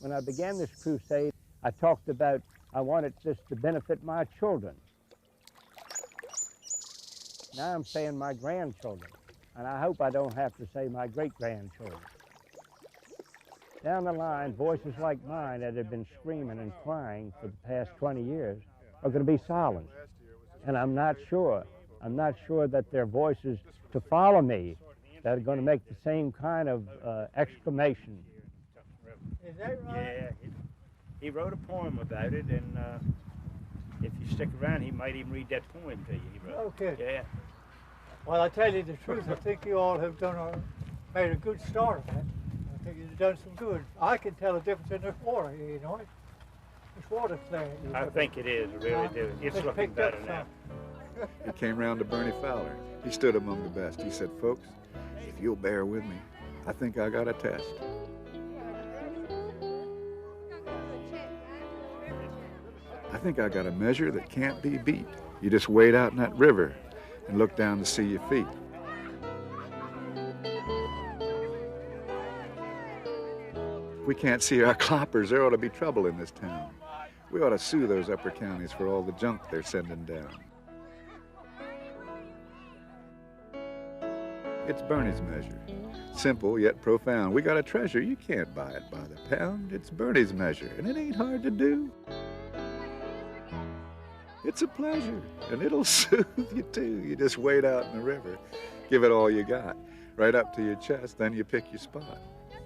When I began this crusade, I talked about I wanted this to benefit my children. Now I'm saying my grandchildren, and I hope I don't have to say my great-grandchildren. Down the line, voices like mine that have been screaming and crying for the past 20 years are going to be silenced. And I'm not sure that their voices to follow me that are going to make the same kind of exclamation. Is that right? Yeah, he wrote a poem about it, and if you stick around, he might even read that poem to you. He wrote. Okay. Yeah. Well, I tell you the truth, I think you all have made a good start of that. I think you've done some good. I can tell the difference in this water here, you know. This water's clear. I think it is, I really do. It's looking better now. He came round to Bernie Fowler. He stood among the best. He said, folks, if you'll bear with me, I think I got a test. I think I got a measure that can't be beat. You just wade out in that river and look down to see your feet. If we can't see our cloppers, there ought to be trouble in this town. We ought to sue those upper counties for all the junk they're sending down. It's Bernie's measure. Simple yet profound. We got a treasure. You can't buy it by the pound. It's Bernie's measure, and it ain't hard to do. It's a pleasure, and it'll soothe you too. You just wade out in the river, give it all you got, right up to your chest, then you pick your spot.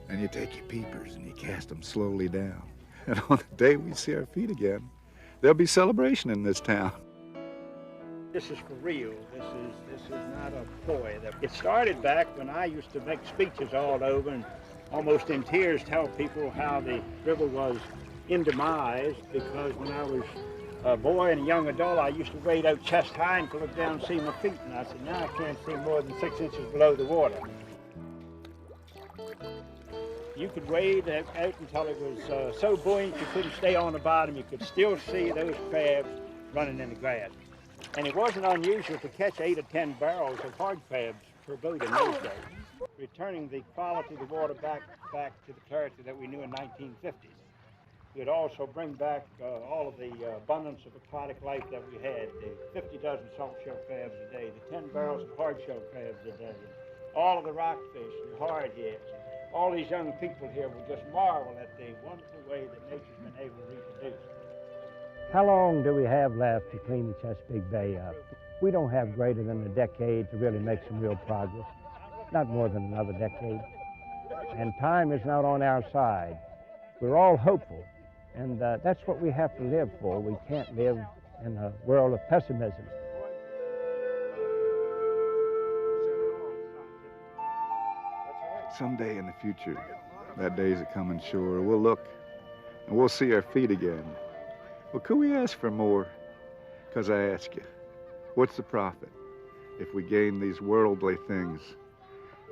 And you take your peepers and you cast them slowly down. And on the day we see our feet again, there'll be celebration in this town. This is for real. This is not a ploy. It started back when I used to make speeches all over and almost in tears tell people how the river was in demise, because when I was a boy and a young adult, I used to wade out chest high and could look down and see my feet. And I said, now I can't see more than 6 inches below the water. You could wade out until it was so buoyant you couldn't stay on the bottom. You could still see those crabs running in the grass. And it wasn't unusual to catch 8 or 10 barrels of hard crabs per boat in those days, returning the quality of the water back to the clarity that we knew in 1950s. We'd also bring back all of the abundance of aquatic life that we had, the 50 dozen salt-shell crabs a day, the 10 barrels of hard-shell crabs a day, all of the rockfish, the hardheads. All these young people here will just marvel at the wonderful way that nature's been able to reproduce. How long do we have left to clean the Chesapeake Bay up? We don't have greater than a decade to really make some real progress, not more than another decade. And time is not on our side. We're all hopeful, and that's what we have to live for. We can't live in a world of pessimism. Someday in the future, that day's a coming sure, we'll look and we'll see our feet again. Well, could we ask for more? 'Cause I ask you, what's the profit if we gain these worldly things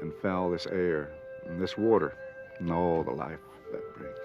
and foul this air and this water and all the life that brings?